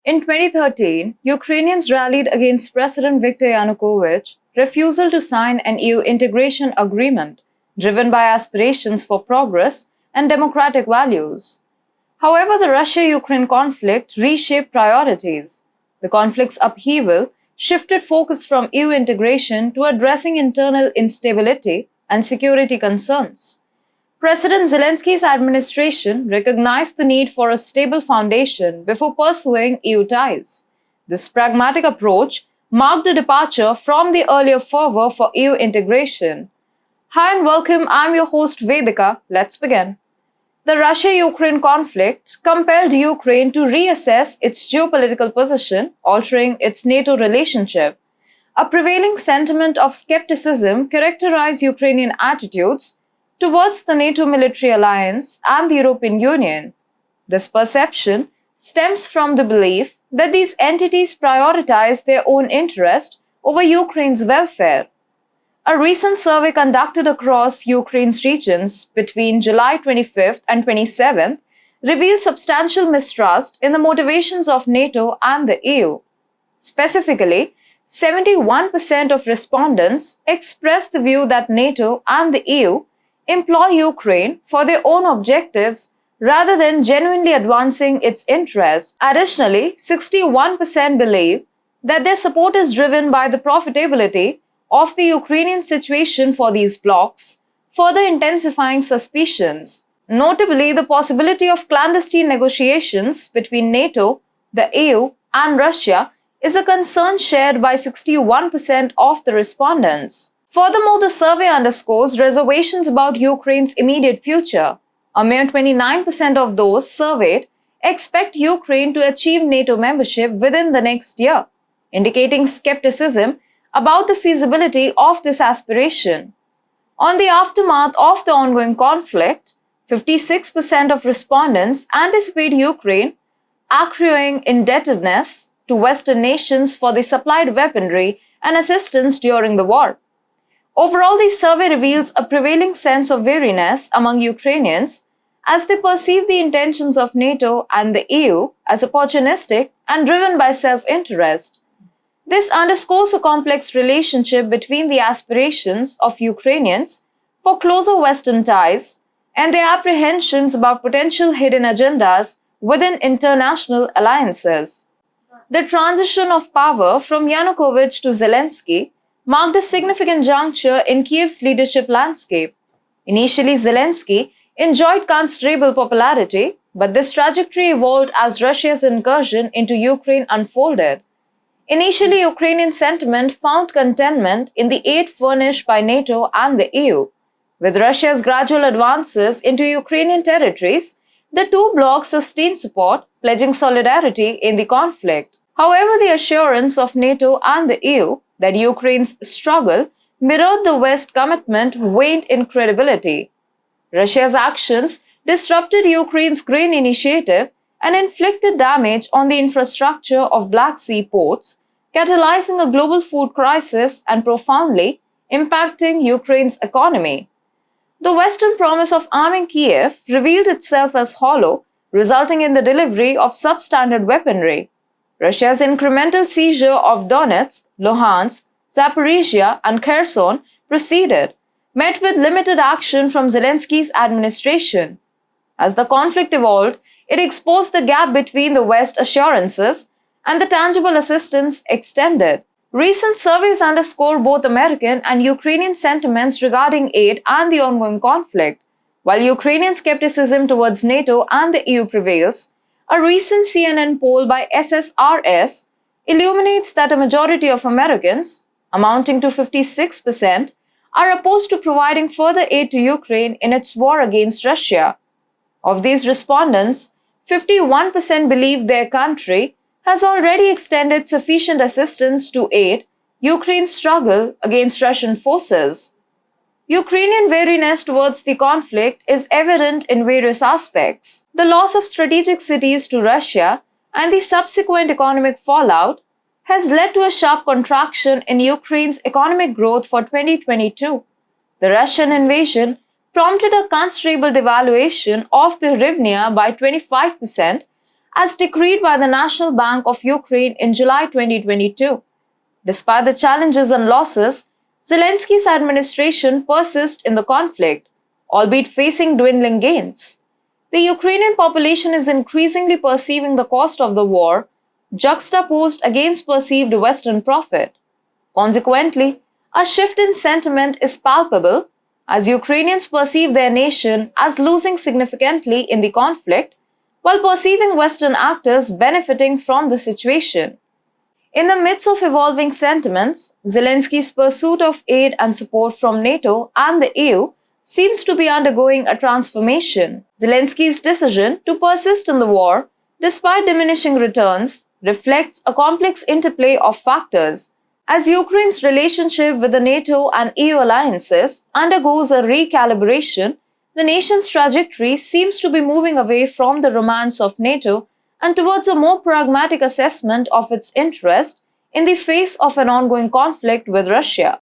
In 2013, Ukrainians rallied against President Viktor Yanukovych's refusal to sign an EU integration agreement, driven by aspirations for progress and democratic values. However, the Russia-Ukraine conflict reshaped priorities. The conflict's upheaval shifted focus from EU integration to addressing internal instability and security concerns. President Zelensky's administration recognized the need for a stable foundation before pursuing EU ties. This pragmatic approach marked a departure from the earlier fervor for EU integration. Hi and welcome, I'm your host Vedika. Let's begin. The Russia-Ukraine conflict compelled Ukraine to reassess its geopolitical position, altering its NATO relationship. A prevailing sentiment of skepticism characterized Ukrainian attitudes towards the NATO military alliance and the European Union. This perception stems from the belief that these entities prioritize their own interest over Ukraine's welfare. A recent survey conducted across Ukraine's regions between July 25th and 27th revealed substantial mistrust in the motivations of NATO and the EU. Specifically, 71% of respondents expressed the view that NATO and the EU employ Ukraine for their own objectives rather than genuinely advancing its interests. Additionally, 61% believe that their support is driven by the profitability of the Ukrainian situation for these blocs, further intensifying suspicions. Notably, the possibility of clandestine negotiations between NATO, the EU, and Russia is a concern shared by 61% of the respondents. Furthermore, the survey underscores reservations about Ukraine's immediate future. A mere 29% of those surveyed expect Ukraine to achieve NATO membership within the next year, indicating skepticism about the feasibility of this aspiration. On the aftermath of the ongoing conflict, 56% of respondents anticipate Ukraine accruing indebtedness to Western nations for the supplied weaponry and assistance during the war. Overall, the survey reveals a prevailing sense of weariness among Ukrainians as they perceive the intentions of NATO and the EU as opportunistic and driven by self-interest. This underscores a complex relationship between the aspirations of Ukrainians for closer Western ties and their apprehensions about potential hidden agendas within international alliances. The transition of power from Yanukovych to Zelensky marked a significant juncture in Kiev's leadership landscape. Initially, Zelensky enjoyed considerable popularity, but this trajectory evolved as Russia's incursion into Ukraine unfolded. Initially, Ukrainian sentiment found contentment in the aid furnished by NATO and the EU. With Russia's gradual advances into Ukrainian territories, the two blocs sustained support, pledging solidarity in the conflict. However, the assurance of NATO and the EU that Ukraine's struggle mirrored the West's commitment waned in credibility. Russia's actions disrupted Ukraine's grain initiative and inflicted damage on the infrastructure of Black Sea ports, catalyzing a global food crisis and profoundly impacting Ukraine's economy. The Western promise of arming Kiev revealed itself as hollow, resulting in the delivery of substandard weaponry. Russia's incremental seizure of Donetsk, Luhansk, Zaporizhia, and Kherson proceeded, met with limited action from Zelensky's administration. As the conflict evolved, it exposed the gap between the West's assurances and the tangible assistance extended. Recent surveys underscore both American and Ukrainian sentiments regarding aid and the ongoing conflict. While Ukrainian skepticism towards NATO and the EU prevails, a recent CNN poll by SSRS illuminates that a majority of Americans, amounting to 56%, are opposed to providing further aid to Ukraine in its war against Russia. Of these respondents, 51% believe their country has already extended sufficient assistance to aid Ukraine's struggle against Russian forces. Ukrainian weariness towards the conflict is evident in various aspects. The loss of strategic cities to Russia and the subsequent economic fallout has led to a sharp contraction in Ukraine's economic growth for 2022. The Russian invasion prompted a considerable devaluation of the hryvnia by 25%, as decreed by the National Bank of Ukraine in July 2022. Despite the challenges and losses, Zelensky's administration persists in the conflict, albeit facing dwindling gains. The Ukrainian population is increasingly perceiving the cost of the war, juxtaposed against perceived Western profit. Consequently, a shift in sentiment is palpable as Ukrainians perceive their nation as losing significantly in the conflict, while perceiving Western actors benefiting from the situation. In the midst of evolving sentiments, Zelensky's pursuit of aid and support from NATO and the EU seems to be undergoing a transformation. Zelensky's decision to persist in the war, despite diminishing returns, reflects a complex interplay of factors. As Ukraine's relationship with the NATO and EU alliances undergoes a recalibration, the nation's trajectory seems to be moving away from the romance of NATO and towards a more pragmatic assessment of its interest in the face of an ongoing conflict with Russia.